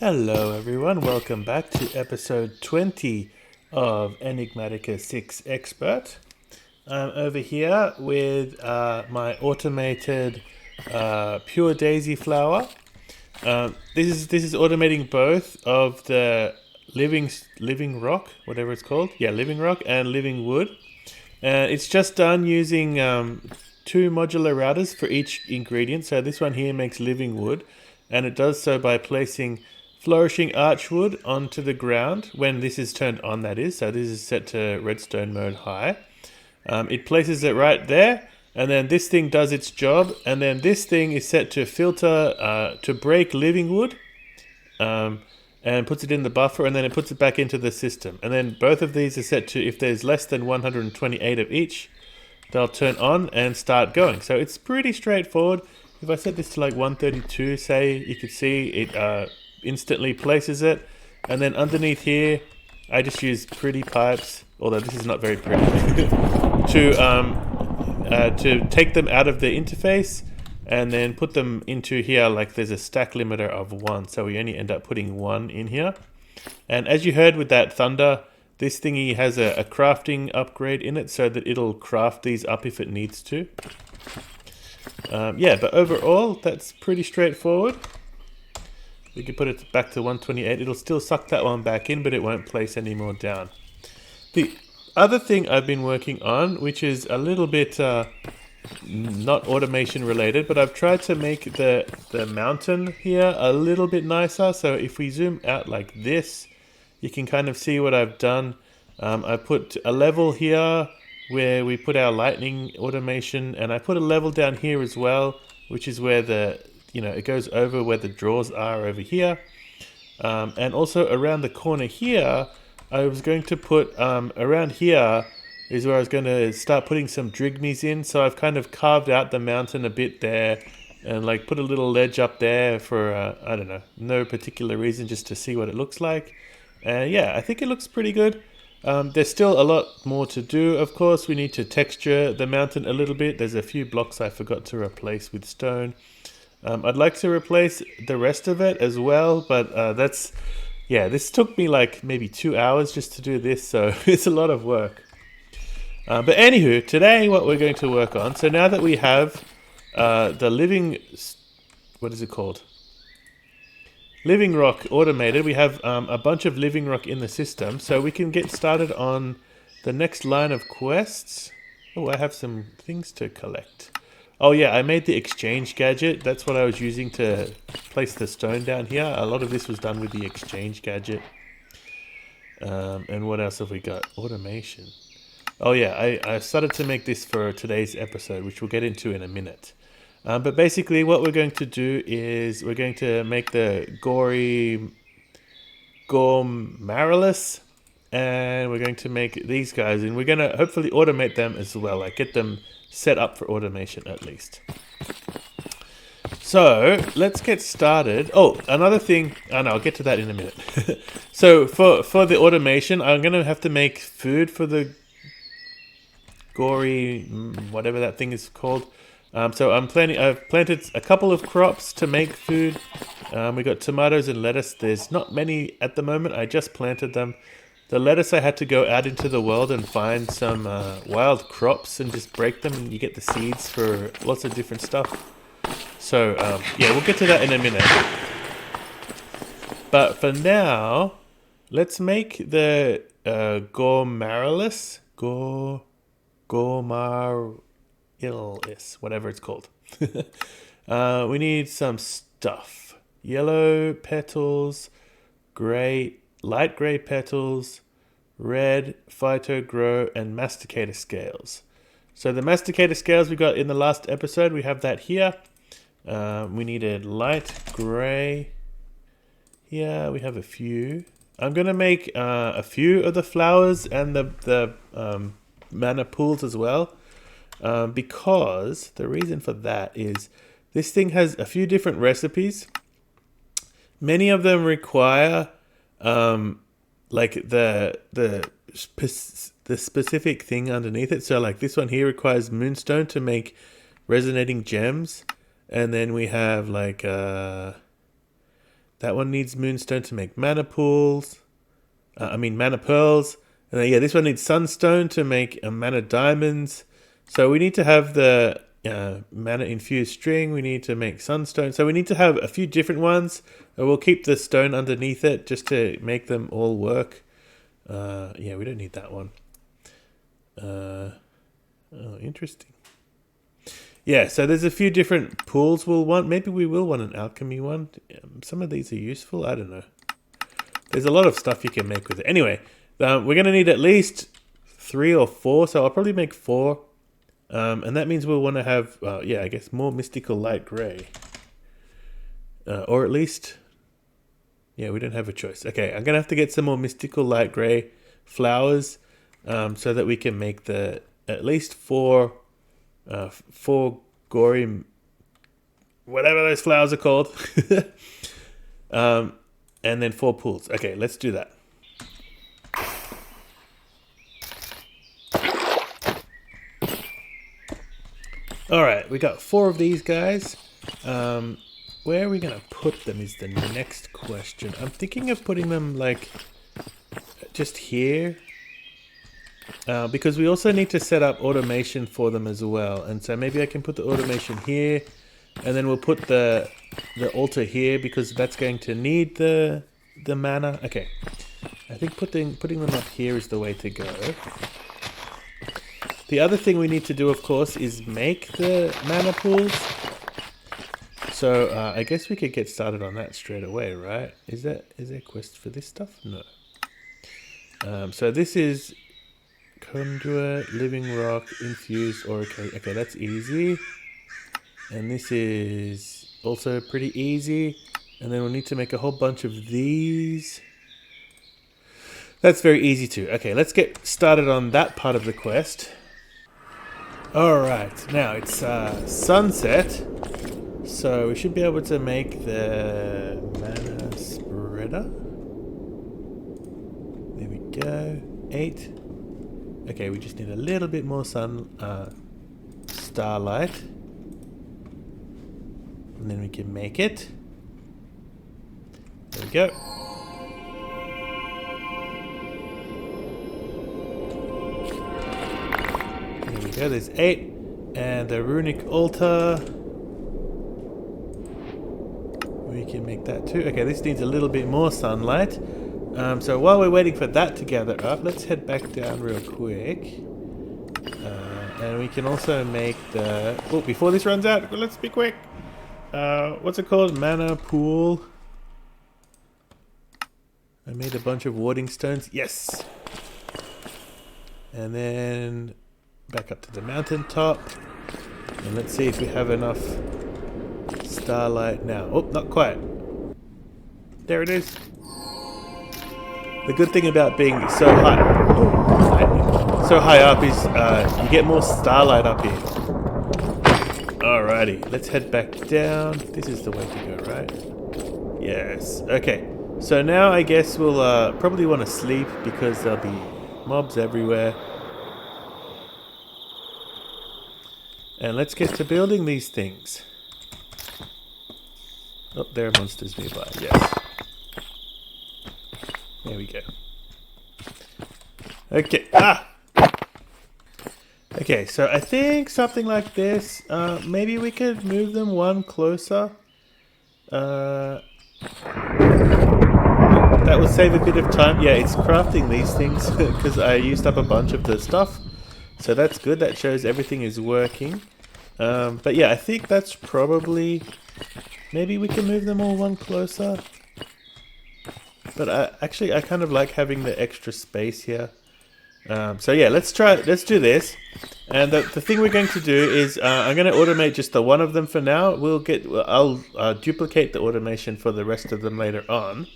Hello everyone, welcome back to episode 20 of Enigmatica 6 Expert. I'm over here with my automated pure daisy flower. This is automating both of the living rock, whatever it's called. Yeah, living rock and living wood. It's just done using two modular routers for each ingredient. So this one here makes living wood, and it does so by placing flourishing archwood onto the ground when this is turned on, that is. So this is set to redstone mode high. It places it right there, and then this thing does its job, and then this thing is set to filter to break living wood, and puts it in the buffer, and then it puts it back into the system. And then both of these are set to, if there's less than 128 of each, they'll turn on and start going. So it's pretty straightforward. If I set this to like 132, say, you could see it instantly places it. And then underneath here, I just use pretty pipes, although this is not very pretty, to take them out of the interface and then put them into here. Like there's a stack limiter of 1, so we only end up putting 1 in here. And as you heard with that thunder, this thingy has a crafting upgrade in it so that it'll craft these up if it needs to. Yeah, but overall, that's pretty straightforward. We can put it back to 128. It'll still suck that one back in, but it won't place any more down. The other thing I've been working on, which is a little bit not automation related, but I've tried to make the mountain here a little bit nicer. So if we zoom out like this, you can kind of see what I've done. I put a level here where we put our lightning automation, and I put a level down here as well, which is where it goes over where the drawers are over here. And also around the corner here, I was going to put, around here is where I was going to start putting some drigmies in. So I've kind of carved out the mountain a bit there and like put a little ledge up there for, I don't know, no particular reason, just to see what it looks like. And yeah, I think it looks pretty good. There's still a lot more to do, of course. We need to texture the mountain a little bit. There's a few blocks I forgot to replace with stone. I'd like to replace the rest of it as well, but this took me like maybe 2 hours just to do this, so it's a lot of work. But anywho, today what we're going to work on, so now that we have the what is it called? Living rock automated, we have a bunch of living rock in the system, so we can get started on the next line of quests. Oh, I have some things to collect. Oh yeah, I made the exchange gadget. That's what I was using to place the stone down here. A lot of this was done with the exchange gadget. And what else have we got? Automation. Oh yeah, I started to make this for today's episode, which we'll get into in a minute. But basically what we're going to do is we're going to make the Gormaralis, and we're going to make these guys, and we're going to hopefully automate them as well, like get them set up for automation at least. So let's get started. Oh, another thing, no, I'll get to that in a minute. So for the automation, I'm going to have to make food for the gory, whatever that thing is called. So I've planted a couple of crops to make food. We got tomatoes and lettuce. There's not many at the moment. I just planted them. The lettuce, I had to go out into the world and find some wild crops and just break them, and you get the seeds for lots of different stuff. So yeah, we'll get to that in a minute. But for now, let's make the Gormaralis, Gormaralis, whatever it's called. We need some stuff. Yellow petals, light grey petals, red phyto-grow, and masticator scales. So the masticator scales we got in the last episode, we have that here. We needed light grey. Here we have a few. I'm going to make a few of the flowers and the mana pools as well. Because the reason for that is this thing has a few different recipes. Many of them require like the specific thing underneath it. So like this one here requires moonstone to make resonating gems, and then we have like That one needs moonstone to make mana pools. Mana pearls. And then, yeah, this one needs sunstone to make mana diamonds. So we need to have the mana infused string. We need to make sunstone. So we need to have a few different ones. We'll keep the stone underneath it just to make them all work. Yeah, we don't need that one. Oh, interesting. Yeah, so there's a few different pools we'll want. Maybe we will want an alchemy one. Some of these are useful. I don't know. There's a lot of stuff you can make with it. Anyway, we're going to need at least 3 or 4. So I'll probably make 4. And that means we'll want to have, I guess more mystical light grey. Or at least, yeah, we don't have a choice. Okay, I'm going to have to get some more mystical light grey flowers so that we can make the at least 4 gory, whatever those flowers are called. And then 4 pools. Okay, let's do that. All right, we got 4 of these guys. Where are we gonna put them is the next question. I'm thinking of putting them like just here. Because we also need to set up automation for them as well. And so maybe I can put the automation here, and then we'll put the altar here because that's going to need the mana. Okay, I think putting them up here is the way to go. The other thing we need to do, of course, is make the mana pools. So I guess we could get started on that straight away, right? Is there a quest for this stuff? No. So this is conduit, living rock, infused, or okay, that's easy. And this is also pretty easy. And then we'll need to make a whole bunch of these. That's very easy too. Okay, let's get started on that part of the quest. Alright, now it's sunset. So we should be able to make the mana spreader. There we go. 8. Okay, we just need a little bit more starlight. And then we can make it. There we go. There we go, there's 8. And the runic altar. We can make that too. Okay, this needs a little bit more sunlight. So while we're waiting for that to gather up, let's head back down real quick. And we can also make the... Oh, before this runs out, let's be quick. What's it called? Mana pool. I made a bunch of warding stones. Yes! And then back up to the mountaintop. And let's see if we have enough starlight now. Oh, not quite. There it is. The good thing about being so high up is you get more starlight up here. Alrighty, let's head back down. This is the way to go, right? Yes. Okay. So now I guess we'll probably want to sleep because there'll be mobs everywhere. And let's get to building these things. Oh, there are monsters nearby. Yes. There we go. Okay. Okay, so I think something like this. Maybe we could move them one closer. That will save a bit of time. Yeah, it's crafting these things because I used up a bunch of the stuff. So that's good. That shows everything is working. But yeah, I think that's probably... Maybe we can move them all one closer. But actually, I kind of like having the extra space here. So yeah, let's do this. And the thing we're going to do is I'm going to automate just the one of them for now. I'll duplicate the automation for the rest of them later on.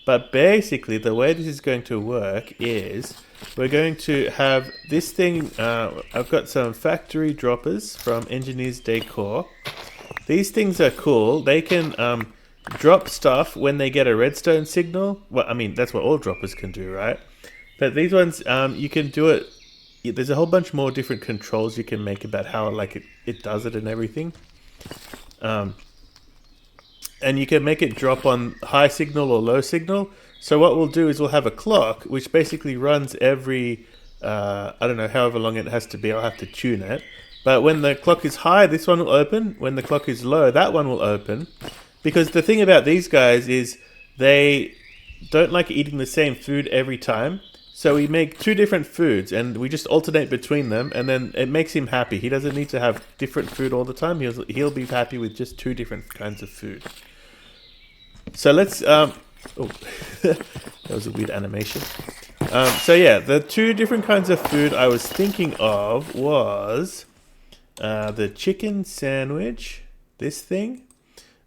But basically, the way this is going to work is we're going to have this thing. I've got some factory droppers from Engineer's Decor. These things are cool. They can drop stuff when they get a redstone signal. Well, I mean, that's what all droppers can do, right? But these ones, you can do it. There's a whole bunch more different controls you can make about how it does it and everything. and you can make it drop on high signal or low signal. So what we'll do is we'll have a clock which basically runs every, I don't know, however long it has to be. I'll have to tune it. But when the clock is high, this one will open. When the clock is low, that one will open. Because the thing about these guys is they don't like eating the same food every time. So we make 2 different foods and we just alternate between them, and then it makes him happy. He doesn't need to have different food all the time. He'll be happy with just 2 different kinds of food. So let's... oh, that was a weird animation. So yeah, the 2 different kinds of food I was thinking of was the chicken sandwich, this thing,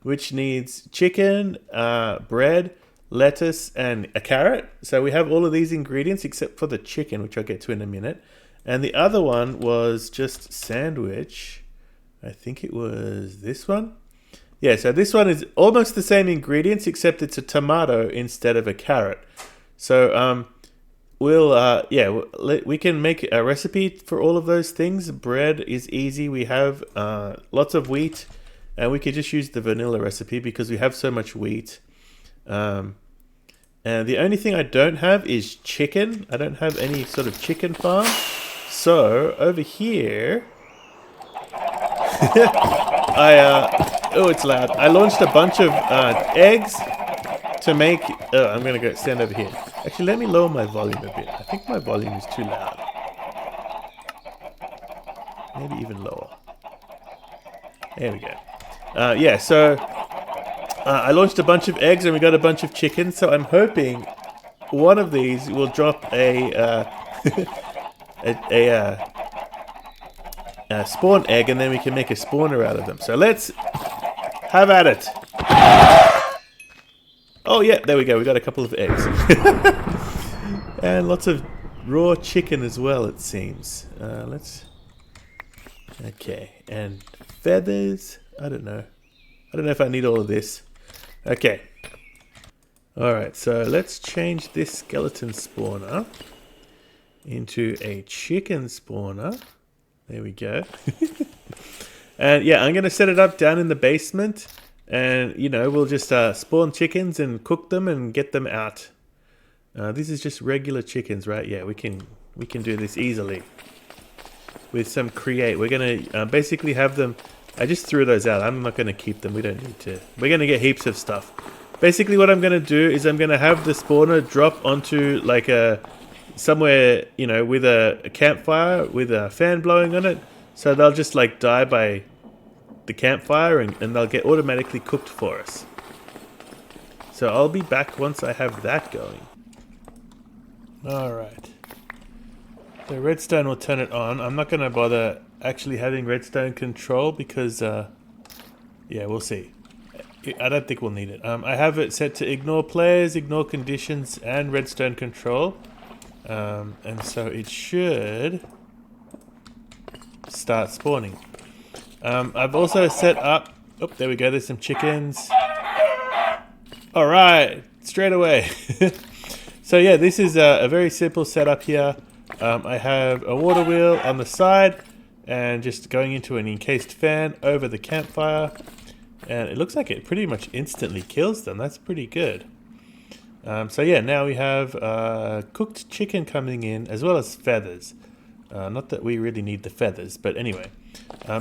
which needs chicken, bread, lettuce, and a carrot. So we have all of these ingredients except for the chicken, which I'll get to in a minute. And the other one was just sandwich. I think it was this one. Yeah, so this one is almost the same ingredients except it's a tomato instead of a carrot. So we can make a recipe for all of those things. Bread is easy. We have lots of wheat, and we could just use the vanilla recipe because we have so much wheat. And the only thing I don't have is chicken. I don't have any sort of chicken farm. So over here, oh, it's loud. I launched a bunch of eggs to make. Oh, I'm gonna go stand over here. Actually, let me lower my volume a bit. I think my volume is too loud. Maybe even lower. There we go. Yeah. So. I launched a bunch of eggs and we got a bunch of chickens, so I'm hoping one of these will drop a spawn egg, and then we can make a spawner out of them. So let's have at it. Oh yeah, there we go. We got a couple of eggs. And lots of raw chicken as well, it seems. Okay, and feathers. I don't know if I need all of this. Okay. Alright, so let's change this skeleton spawner into a chicken spawner. There we go. And yeah, I'm going to set it up down in the basement. And, you know, we'll just spawn chickens and cook them and get them out. This is just regular chickens, right? Yeah, we can do this easily. With some create. We're going to basically have them... I just threw those out. I'm not going to keep them. We don't need to. We're going to get heaps of stuff. Basically what I'm going to do is I'm going to have the spawner drop onto like somewhere, you know, with a campfire with a fan blowing on it. So they'll just like die by the campfire and they'll get automatically cooked for us. So I'll be back once I have that going. Alright. The redstone will turn it on. I'm not going to bother actually having redstone control because, yeah, we'll see. I don't think we'll need it. I have it set to ignore players, ignore conditions, and redstone control. And so it should start spawning. I've also set up... Oh, there we go. There's some chickens. All right. Straight away. So yeah, this is a very simple setup here. I have a water wheel on the side and just going into an encased fan over the campfire. And it looks like it pretty much instantly kills them. That's pretty good. So yeah, now we have cooked chicken coming in as well as feathers. Not that we really need the feathers, but anyway.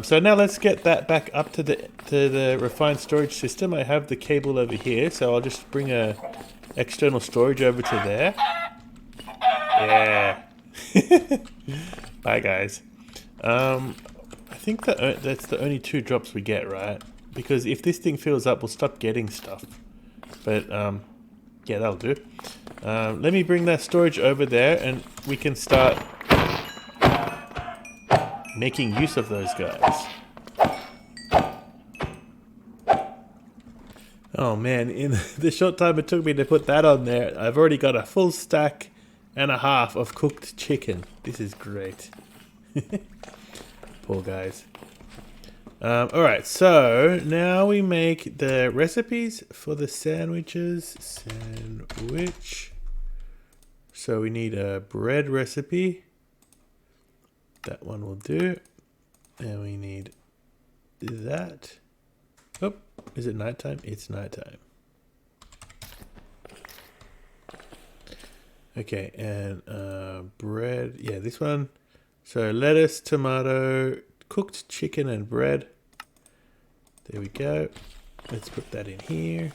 So now let's get that back up to the refined storage system. I have the cable over here, so I'll just bring a external storage over to there. Yeah. Bye guys. I think that's the only 2 drops we get, right? Because if this thing fills up, we'll stop getting stuff. But yeah, that'll do. Let me bring that storage over there and we can start making use of those guys. Oh man, in the short time it took me to put that on there, I've already got a full stack and a half of cooked chicken. This is great. Poor guys. Alright, so now we make the recipes for the sandwiches. Sandwich. So we need a bread recipe. That one will do. And we need that. Oh, is it nighttime? It's nighttime. Okay, and bread. Yeah, this one. So lettuce, tomato, cooked chicken and bread. There we go. Let's put that in here.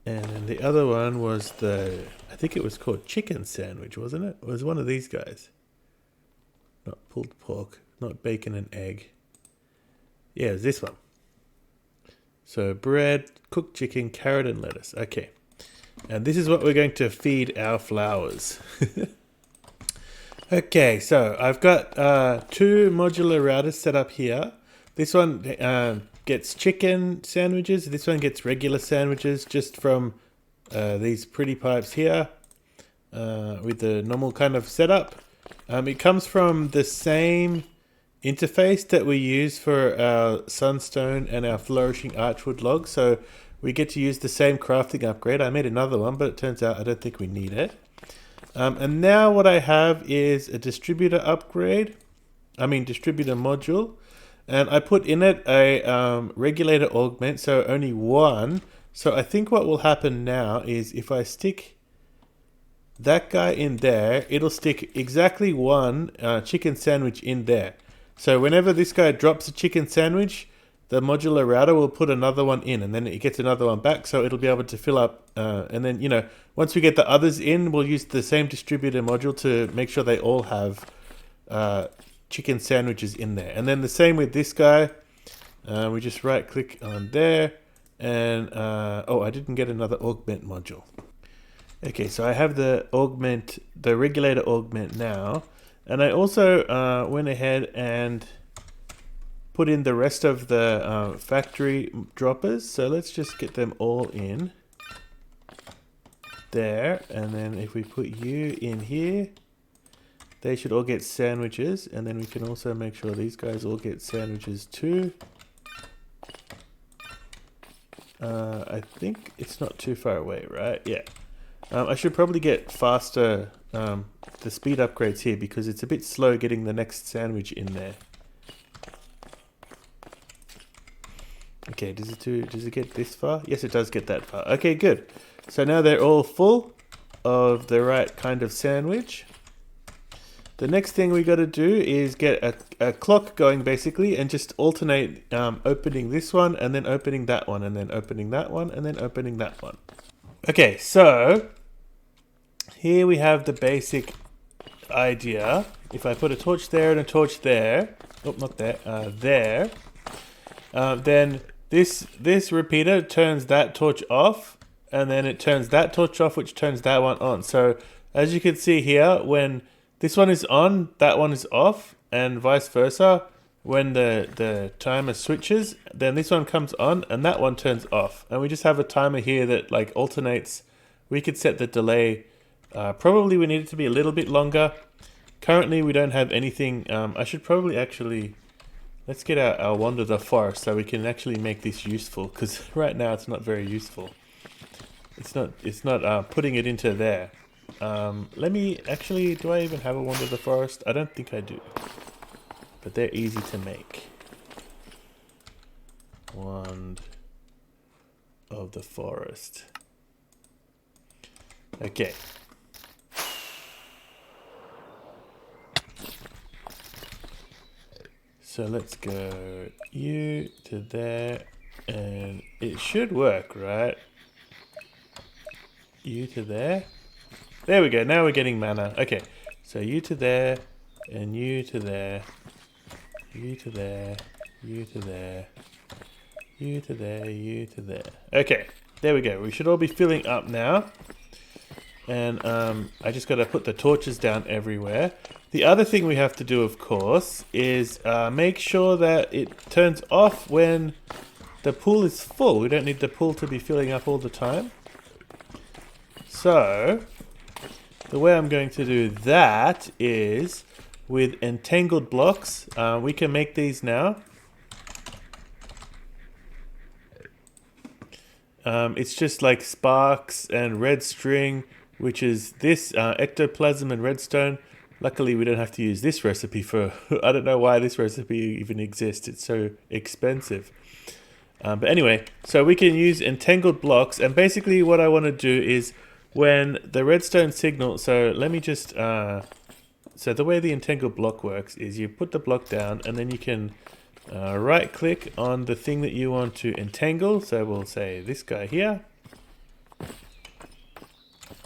And then the other one was I think it was called chicken sandwich, wasn't it? It was one of these guys. Not pulled pork, not bacon and egg. Yeah, it was this one. So bread, cooked chicken, carrot and lettuce. Okay. And this is what we're going to feed our flowers. Okay, so I've got 2 modular routers set up here. This one gets chicken sandwiches. This one gets regular sandwiches just from these pretty pipes here with the normal kind of setup. It comes from the same interface that we use for our sunstone and our flourishing archwood logs. So we get to use the same crafting upgrade. I made another one, but it turns out I don't think we need it. And now what I have is a distributor upgrade. Distributor module. And I put in it a regulator augment, so only one. So I think what will happen now is if I stick that guy in there, it'll stick exactly one chicken sandwich in there. So whenever this guy drops a chicken sandwich, the modular router will put another one in, and then it gets another one back, so it'll be able to fill up. And then, once we get the others in, we'll use the same distributor module to make sure they all have chicken sandwiches in there. And then the same with this guy. We just right click on there, and I didn't get another augment module. Okay, so I have the regulator augment now, and I also went ahead and put in the rest of the factory droppers. So let's just get them all in there, and then if we put you in here, they should all get sandwiches, and then we can also make sure these guys all get sandwiches too. I think it's not too far away, right? Yeah. I should probably get faster the speed upgrades here because it's a bit slow getting the next sandwich in there. Okay, does it get this far? Yes, it does get that far. Okay, good. So now they're all full of the right kind of sandwich. The next thing we got to do is get a clock going basically, and just alternate opening this one and then opening that one and then opening that one and then opening that one. Okay, so here we have the basic idea. If I put a torch there and a torch there, oh, not there, there, then this repeater turns that torch off, and then it turns that torch off, which turns that one on. So as you can see here, when this one is on, that one is off, and vice versa. When the timer switches, then this one comes on and that one turns off. And we just have a timer here that like alternates. We could set the delay. Probably we need it to be a little bit longer. Currently we don't have anything. I should probably actually, let's get our Wander the Forest so we can actually make this useful, because right now it's not very useful. It's not putting it into there. Let me actually, do I even have a Wander the Forest? I don't think I do. But they're easy to make. Wand of the Forest. Okay. So let's go you to there, and it should work, right? You to there. There we go, now we're getting mana. Okay, so you to there, and you to there. You to there, you to there, you to there, you to there. Okay, there we go. We should all be filling up now. And I just got to put the torches down everywhere. The other thing we have to do, of course, is make sure that it turns off when the pool is full. We don't need the pool to be filling up all the time. So the way I'm going to do that is with entangled blocks. We can make these now. It's just like sparks and red string, which is this ectoplasm and redstone. Luckily, we don't have to use this recipe for... I don't know why this recipe even exists. It's so expensive. But anyway, so we can use entangled blocks. And basically what I want to do is when the redstone signal... So let me just... so the way the entangled block works is you put the block down and then you can right click on the thing that you want to entangle. So we'll say this guy here.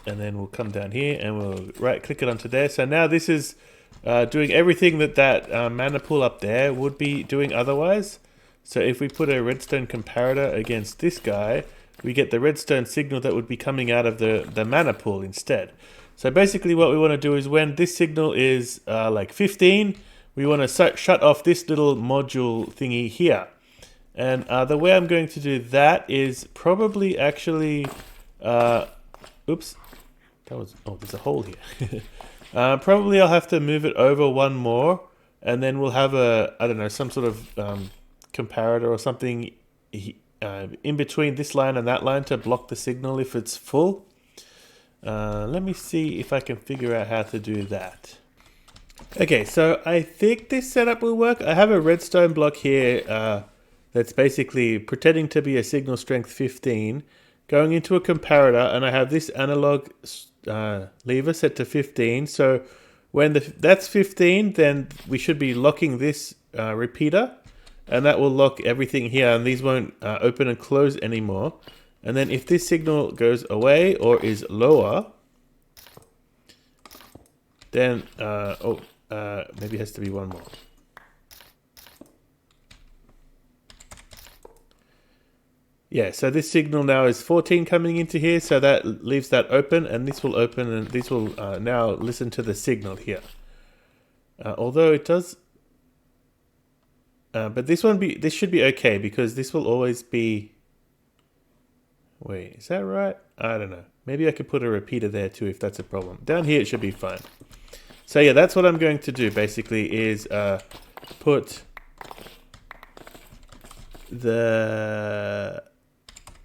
And then we'll come down here and we'll right click it onto there. So now this is doing everything that mana pool up there would be doing otherwise. So if we put a redstone comparator against this guy, we get the redstone signal that would be coming out of the mana pool instead. So basically what we want to do is when this signal is like 15, we want to shut off this little module thingy here. And the way I'm going to do that is probably actually... oops. That was... Oh, there's a hole here. Probably I'll have to move it over one more. And then we'll have a... I don't know, some sort of comparator or something in between this line and that line to block the signal if it's full. Let me see if I can figure out how to do that. Okay, so I think this setup will work. I have a redstone block here that's basically pretending to be a signal strength 15, going into a comparator, and I have this analog lever set to 15. So when that's 15, then we should be locking this repeater, and that will lock everything here, and these won't open and close anymore. And then if this signal goes away or is lower, then, maybe it has to be one more. Yeah, so this signal now is 14 coming into here, so that leaves that open, and this will open, and this will now listen to the signal here. Although it does... but this should be okay, because this will always be... Wait, is that right? I don't know. Maybe I could put a repeater there too if that's a problem. Down here it should be fine. So yeah, that's what I'm going to do basically is put the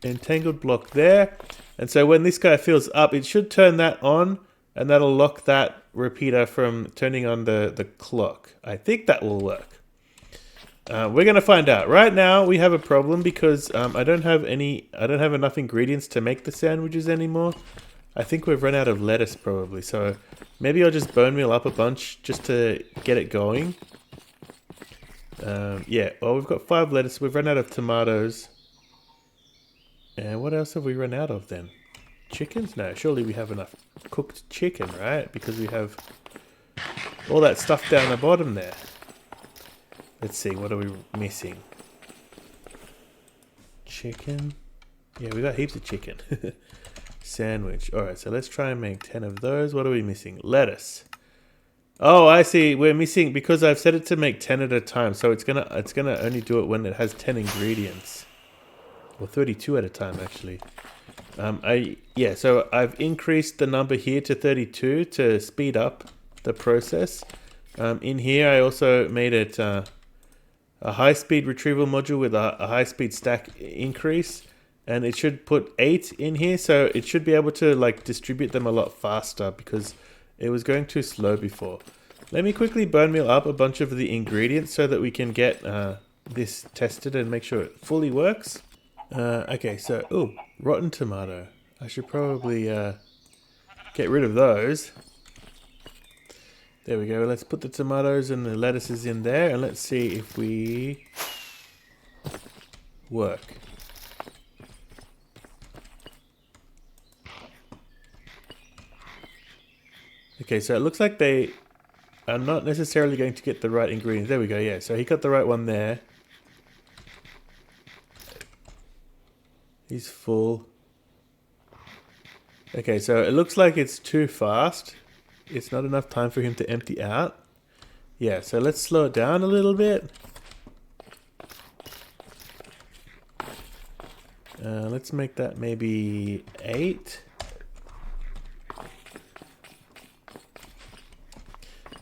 entangled block there. And so when this guy fills up, it should turn that on and that'll lock that repeater from turning on the clock. I think that will work. We're going to find out. Right now we have a problem because I don't have enough ingredients to make the sandwiches anymore. I think we've run out of lettuce probably, so maybe I'll just bone meal up a bunch just to get it going. Yeah, well, we've got 5 lettuce. We've run out of tomatoes. And what else have we run out of then? Chickens? No, surely we have enough cooked chicken, right? Because we have all that stuff down the bottom there. Let's see, what are we missing? Chicken? Yeah, we got heaps of chicken. Sandwich. Alright, so let's try and make 10 of those. What are we missing? Lettuce. Oh, I see. We're missing because I've set it to make 10 at a time. So it's gonna only do it when it has 10 ingredients. Or 32 at a time, actually. So I've increased the number here to 32 to speed up the process. In here, I also made it a high-speed retrieval module with a high-speed stack increase, and it should put 8 in here, so it should be able to like distribute them a lot faster because it was going too slow before. Let me quickly bone meal up a bunch of the ingredients so that we can get this tested and make sure it fully works. Okay, so, ooh, rotten tomato. I should probably get rid of those. There we go. Let's put the tomatoes and the lettuces in there and let's see if we work. Okay, so it looks like they are not necessarily going to get the right ingredients. There we go, yeah. So he got the right one there. He's full. Okay, so it looks like it's too fast. It's not enough time for him to empty out. Yeah, so let's slow it down a little bit. Let's make that maybe 8.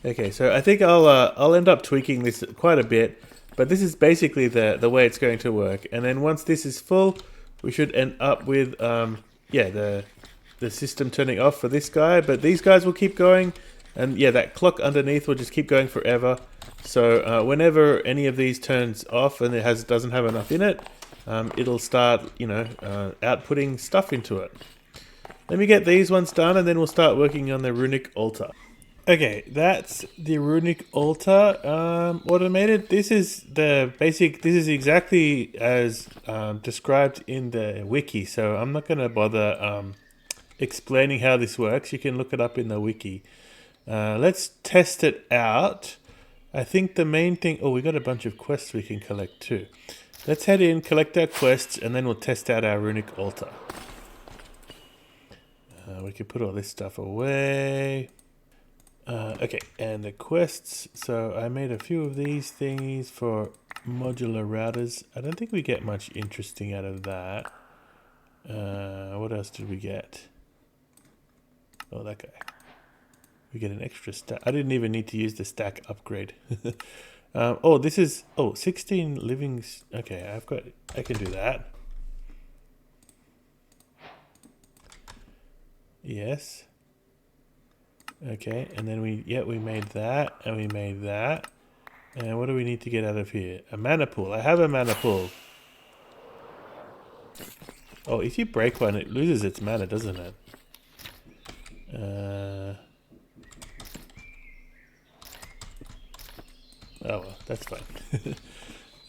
Okay, so I think I'll end up tweaking this quite a bit, but this is basically the way it's going to work. And then once this is full, we should end up with the system turning off for this guy, but these guys will keep going. And yeah, that clock underneath will just keep going forever. So whenever any of these turns off and it doesn't have enough in it, it'll start, outputting stuff into it. Let me get these ones done and then we'll start working on the runic altar. Okay, that's the runic altar automated. This is the basic, this is exactly as described in the wiki. So I'm not going to bother explaining how this works. You can look it up in the wiki. Let's test it out. I think the main thing, we got a bunch of quests we can collect too. Let's head in, collect our quests, and then we'll test out our runic altar. We can put all this stuff away. Okay, and the quests. So I made a few of these thingies for modular routers. I don't think we get much interesting out of that. What else did we get? Oh, that guy. We get an extra stack. I didn't even need to use the stack upgrade. This is 16 living. Okay, I can do that. Yes. Okay, and then we made that, and we made that. And what do we need to get out of here? A mana pool. I have a mana pool. Oh, if you break one, it loses its mana, doesn't it? Oh well, that's fine.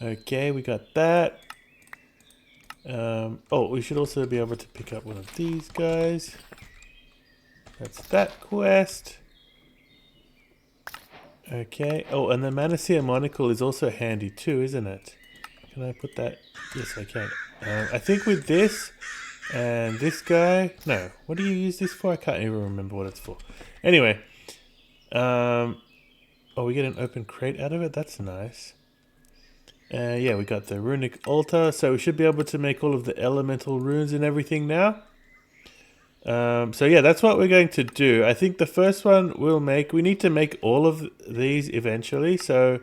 Okay, we got that. We should also be able to pick up one of these guys. That's that quest. Okay. Oh, and the Manacia monocle is also handy too, isn't it? Can I put that? Yes, I can. I think with this and this guy... No. What do you use this for? I can't even remember what it's for. Anyway. We get an open crate out of it? That's nice. Yeah, we got the runic altar. So we should be able to make all of the elemental runes and everything now. So yeah, that's what we're going to do. I think the first one we need to make all of these eventually. So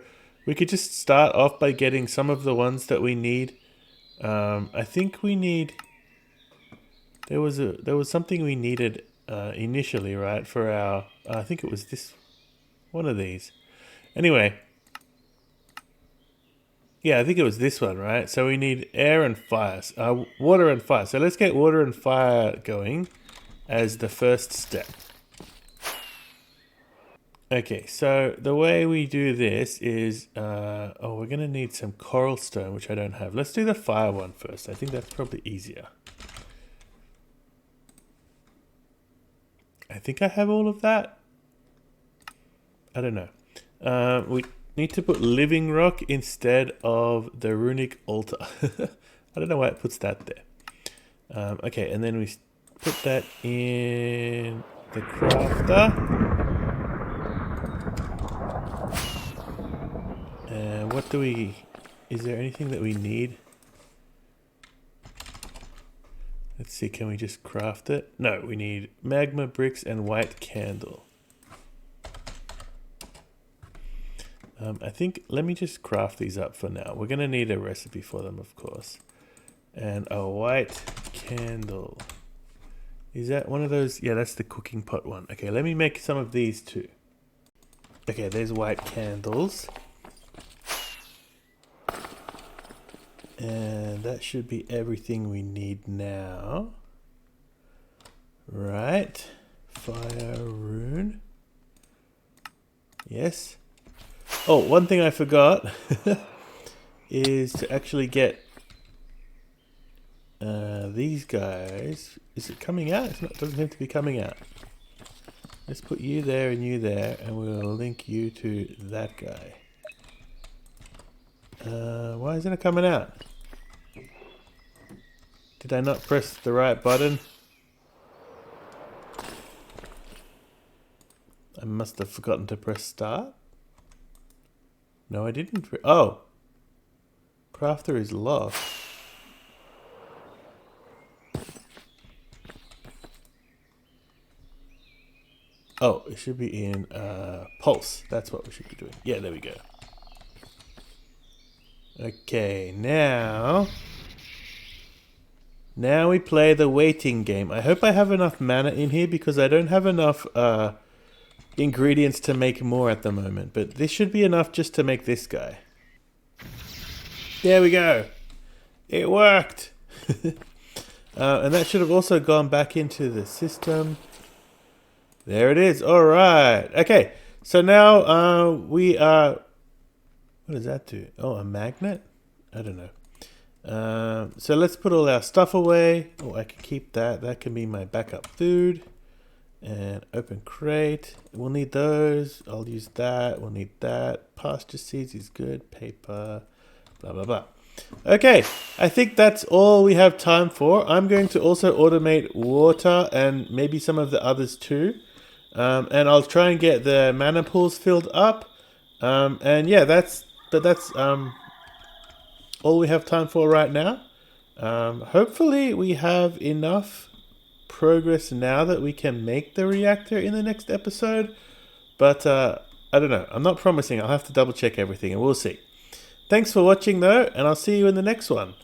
we could just start off by getting some of the ones that we need. I think we need, there was something we needed initially, right? For our, I think it was this, one of these. Anyway. Yeah, I think it was this one, right? So we need air and fire, water and fire. So let's get water and fire going as the first step. Okay, so the way we do this is, we're going to need some coral stone, which I don't have. Let's do the fire one first. I think that's probably easier. I think I have all of that. I don't know. We need to put living rock instead of the runic altar. I don't know why it puts that there. Okay, and then we put that in the crafter. What do is there anything that we need? Let's see, can we just craft it? No, we need magma bricks and white candle. I think, let me just craft these up for now. We're going to need a recipe for them, of course. And a white candle. Is that one of those? Yeah, that's the cooking pot one. Okay, let me make some of these too. Okay, there's white candles. And that should be everything we need now. Right. Fire rune. Yes. Oh, one thing I forgot is to actually get these guys. Is it coming out? It doesn't seem to be coming out. Let's put you there and you there, and we'll link you to that guy. Why isn't it coming out? Did I not press the right button? I must have forgotten to press start. No, I didn't. Oh! Crafter is locked. Oh, it should be in Pulse. That's what we should be doing. Yeah, there we go. Okay, now we play the waiting game. I hope I have enough mana in here because I don't have enough ingredients to make more at the moment, but this should be enough just to make this guy. There we go. It worked. And that should have also gone back into the system. There it is. All right. Okay. So now we are... What does that do? Oh, a magnet? I don't know. So let's put all our stuff away. Oh, I can keep that. That can be my backup food. And open crate. We'll need those. I'll use that. We'll need that. Pasture seeds is good. Paper. Blah, blah, blah. Okay. I think that's all we have time for. I'm going to also automate water and maybe some of the others too. And I'll try and get the mana pools filled up. And yeah, that's all we have time for right now. Hopefully we have enough progress now that we can make the reactor in the next episode. But I don't know. I'm not promising. I'll have to double check everything and we'll see. Thanks for watching though, and I'll see you in the next one.